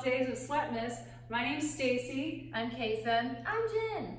12 Days of Sweatmas. My name's Stacy. I'm Cason. I'm Jenn.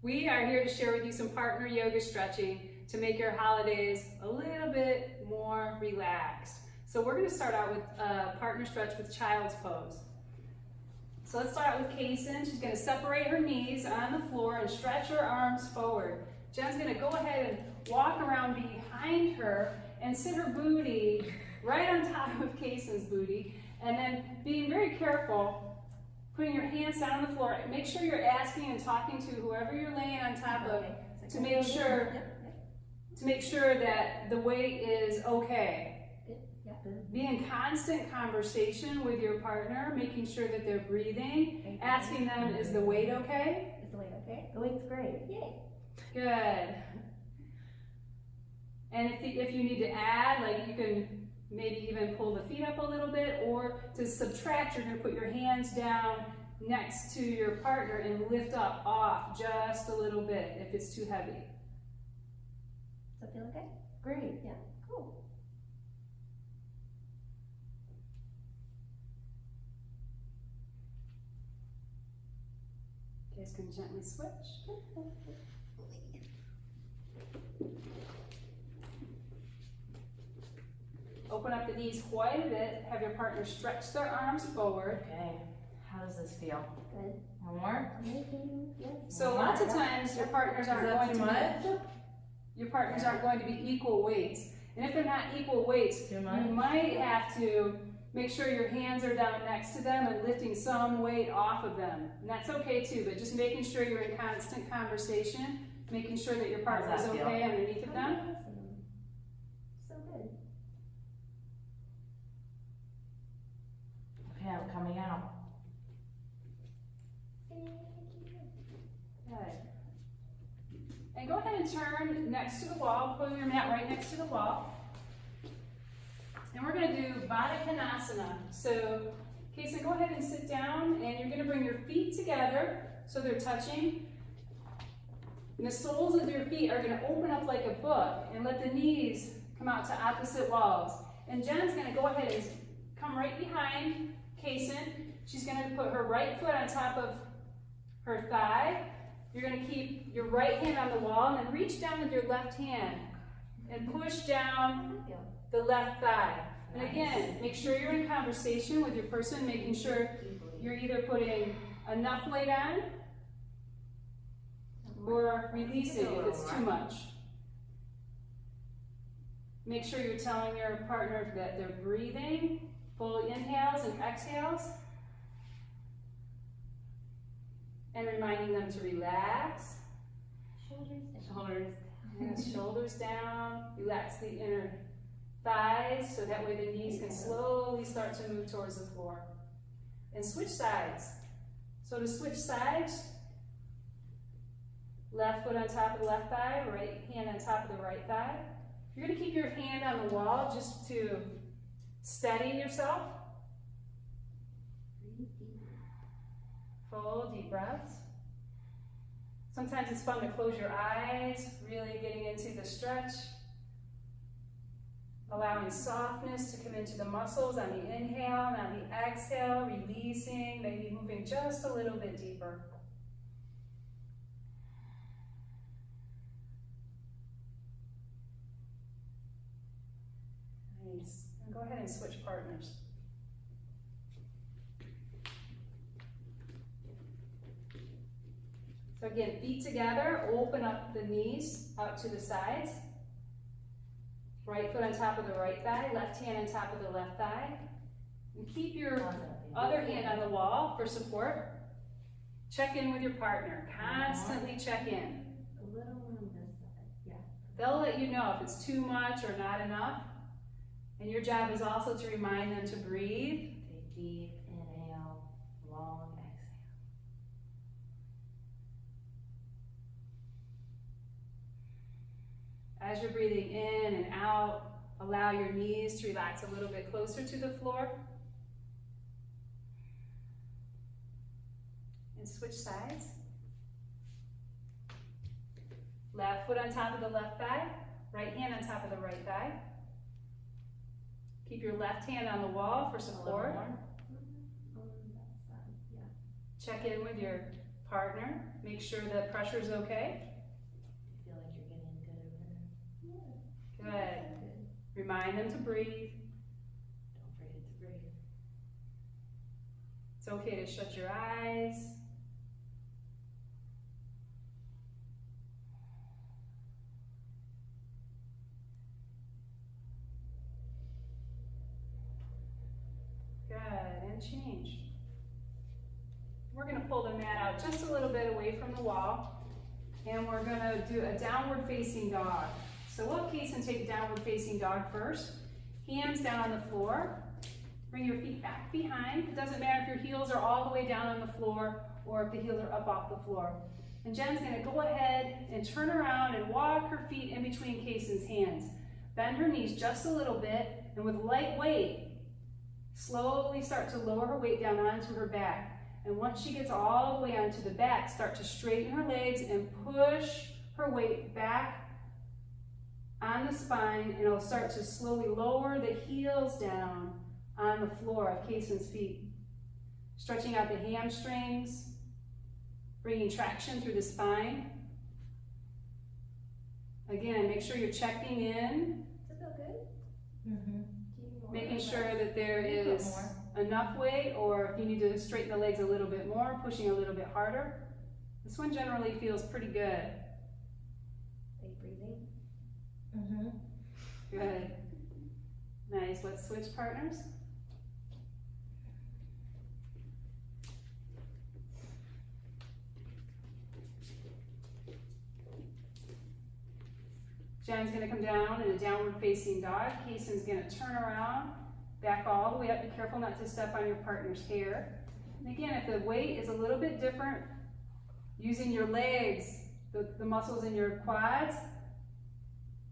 We are here to share with you some partner yoga stretching to make your holidays a little bit more relaxed. So we're going to start out with a partner stretch with child's pose. So let's start out with Cason. She's going to separate her knees on the floor and stretch her arms forward. Jen's going to go ahead and walk around behind her and sit her booty right on top of Cason's booty. And then being very careful, putting your hands down on the floor. Make sure you're asking and talking to whoever you're laying on top of to make sure that the weight is okay. Be in constant conversation with your partner, making sure that they're breathing, asking them, is the weight okay? Is the weight okay? The weight's great. Yay. Good. And if you need to add, like you can maybe even pull the feet up a little bit, or to subtract, you're going to put your hands down next to your partner and lift up off just a little bit if it's too heavy. Does that feel okay? Great. Yeah. Cool. You guys can gently switch. Open up the knees quite a bit. Have your partner stretch their arms forward. Okay. How does this feel? Good. One more? So lots of times your partners aren't going to be equal weights. And if they're not equal weights, you might have to make sure your hands are down next to them and lifting some weight off of them. And that's okay too, but just making sure you're in constant conversation, making sure that your partner is okay underneath of them. So good. Okay, I'm coming out. Good. And go ahead and turn next to the wall, put your mat right next to the wall. And we're going to do Baddha Konasana. So, Cason, go ahead and sit down, and you're going to bring your feet together so they're touching. And the soles of your feet are going to open up like a book and let the knees come out to opposite walls. And Jen's going to go ahead and come right behind Cason. She's going to put her right foot on top of her thigh. You're going to keep your right hand on the wall and then reach down with your left hand and push down the left thigh. And again, make sure you're in conversation with your person, making sure you're either putting enough weight on or releasing if it's too much. Make sure you're telling your partner that they're breathing, full inhales and exhales. And reminding them to relax. Shoulders down. Relax the inner thighs so that way the knees can slowly start to move towards the floor. And switch sides. So to switch sides, left foot on top of the left thigh, right hand on top of the right thigh. You're going to keep your hand on the wall just to steady yourself. Full deep breaths. Sometimes it's fun to close your eyes, really getting into the stretch. Allowing softness to come into the muscles on the inhale and on the exhale, releasing, maybe moving just a little bit deeper. Nice. And go ahead and switch partners. So again, feet together, open up the knees out to the sides. Right foot on top of the right thigh, left hand on top of the left thigh. And keep your other hand on the wall for support. Check in with your partner. Constantly check in. A little on this side, yeah. They'll let you know if it's too much or not enough. And your job is also to remind them to breathe. Take deep inhale, long exhale. As you're breathing in and out, allow your knees to relax a little bit closer to the floor. And switch sides. Left foot on top of the left thigh, right hand on top of the right thigh. Keep your left hand on the wall for support. Check in with your partner. Make sure the pressure's okay. I feel like you're getting good over there. Good. Remind them to breathe. Don't forget to breathe. It's okay to shut your eyes. Good, and change. We're going to pull the mat out just a little bit away from the wall, and we're going to do a downward facing dog. So we'll have Cason take downward facing dog first. Hands down on the floor. Bring your feet back behind. It doesn't matter if your heels are all the way down on the floor or if the heels are up off the floor. And Jen's going to go ahead and turn around and walk her feet in between Cason's hands. Bend her knees just a little bit, and with light weight, slowly start to lower her weight down onto her back. And once she gets all the way onto the back, start to straighten her legs and push her weight back on the spine, and it'll start to slowly lower the heels down on the floor of Cason's feet. Stretching out the hamstrings, bringing traction through the spine. Again, make sure you're checking in. Does it feel good? Mm-hmm. Making sure that there is enough weight, or if you need to straighten the legs a little bit more, pushing a little bit harder. This one generally feels pretty good. Are you breathing? Mm-hmm. Good. Nice. Let's switch partners. Jen's going to come down in a downward facing dog. Cason's going to turn around, back all the way up. Be careful not to step on your partner's hair. And again, if the weight is a little bit different, using your legs, the muscles in your quads,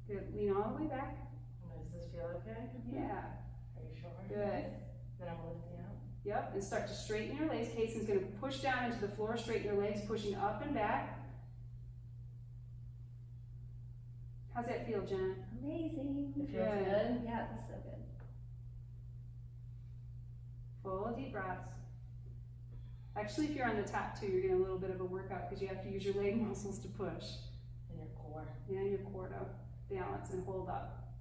good. Lean all the way back. Does this feel okay? Yeah. Are you sure? Good. Then I'm lifting out. Yep, and start to straighten your legs. Cason's going to push down into the floor, straighten your legs, pushing up and back. How's that feel, Jen? Amazing. It feels Good. good? Yeah, it feels so good. Full deep breaths. Actually, if you're on the top too, you're getting a little bit of a workout because you have to use your leg muscles to push. And your core. Yeah, your core to balance and hold up.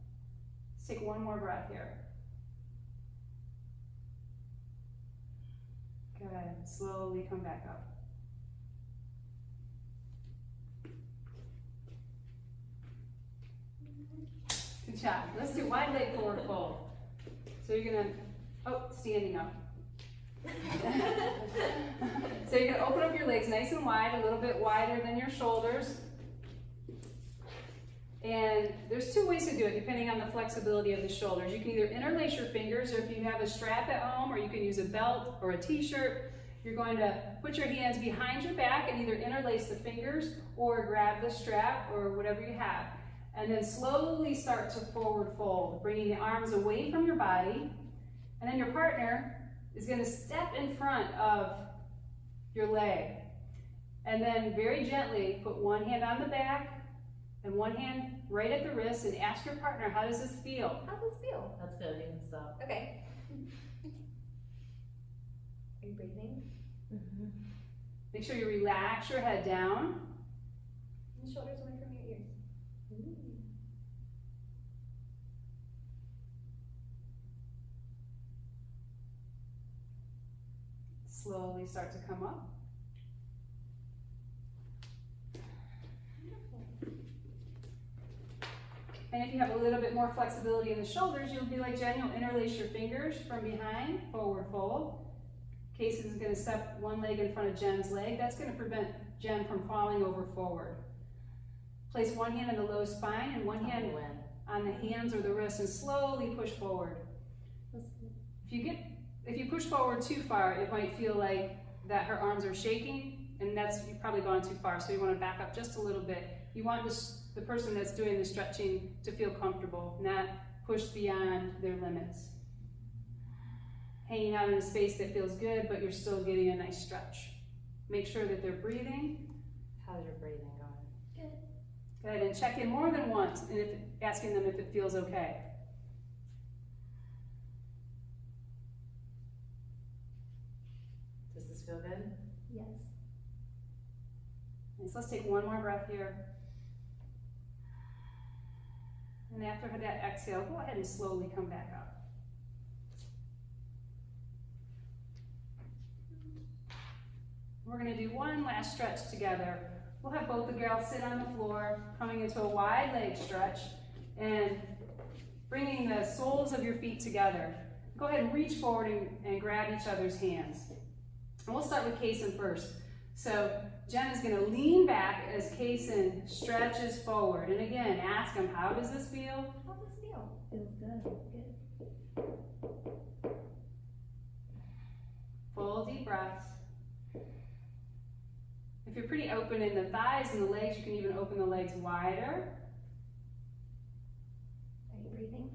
Let's take one more breath here. Good. Slowly come back up. Good job. Let's do wide leg forward fold. So you're gonna, standing up. So you're gonna open up your legs nice and wide, a little bit wider than your shoulders. And there's two ways to do it depending on the flexibility of the shoulders. You can either interlace your fingers, or if you have a strap at home, or you can use a belt or a t-shirt. You're going to put your hands behind your back and either interlace the fingers or grab the strap or whatever you have. And then slowly start to forward fold, bringing the arms away from your body. And then your partner is going to step in front of your leg. And then very gently put one hand on the back and one hand right at the wrist, and ask your partner, how does this feel? How does this feel? That's good, you can stop. Okay. Are you breathing? Mm-hmm. Make sure you relax your head down. And shoulders away from your ears. Slowly start to come up. And if you have a little bit more flexibility in the shoulders, you'll be like Jen, you'll interlace your fingers from behind, forward fold. Cason is going to step one leg in front of Jen's leg. That's going to prevent Jen from falling over forward. Place one hand on the low spine and one hand on the hands or the wrist, and slowly push forward. If you push forward too far, it might feel like that her arms are shaking, and you've probably gone too far. So you want to back up just a little bit. You want the person that's doing the stretching to feel comfortable, not push beyond their limits. Hanging out in a space that feels good, but you're still getting a nice stretch. Make sure that they're breathing. How's your breathing going? Good. Good, and check in more than once, and asking them if it feels okay. Does this feel good? So let's take one more breath here. And after that exhale, go ahead and slowly come back up. We're going to do one last stretch together. We'll have both the girls sit on the floor, coming into a wide leg stretch, and bringing the soles of your feet together. Go ahead and reach forward and grab each other's hands. And we'll start with Cason first. So Jenn is going to lean back as Cason stretches forward. And again, ask him, how does this feel? How does this feel? Feels good. Good. Full deep breaths. If you're pretty open in the thighs and the legs, you can even open the legs wider. Are you breathing?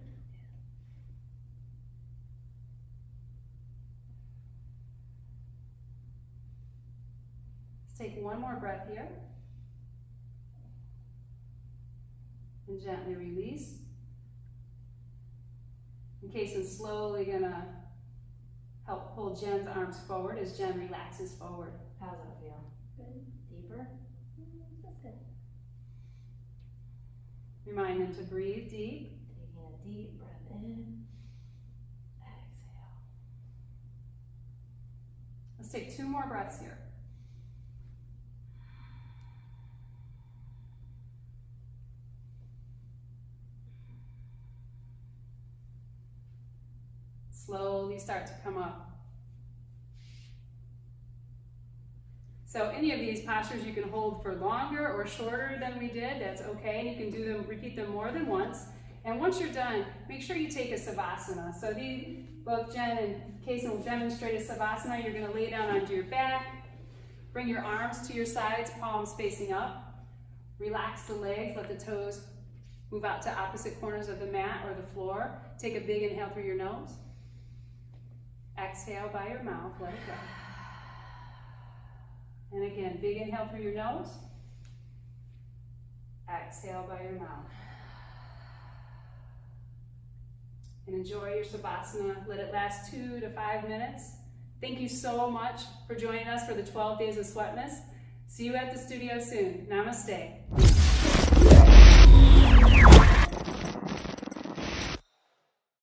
Let's take one more breath here. And gently release. And Cason's slowly gonna help pull Jenn's arms forward as Jenn relaxes forward. How's that feel? Good. Deeper? That's good. Remind them to breathe deep. Taking a deep breath in. Exhale. Let's take two more breaths here. Slowly start to come up. So any of these postures you can hold for longer or shorter than we did, that's okay. You can do them, repeat them more than once. And once you're done, make sure you take a Savasana. So both Jenn and Cason will demonstrate a Savasana. You're gonna lay down onto your back, bring your arms to your sides, palms facing up. Relax the legs, let the toes move out to opposite corners of the mat or the floor. Take a big inhale through your nose. Exhale by your mouth, let it go. And again, big inhale through your nose. Exhale by your mouth. And enjoy your Savasana. Let it last 2 to 5 minutes. Thank you so much for joining us for the 12 Days of Sweatness. See you at the studio soon. Namaste.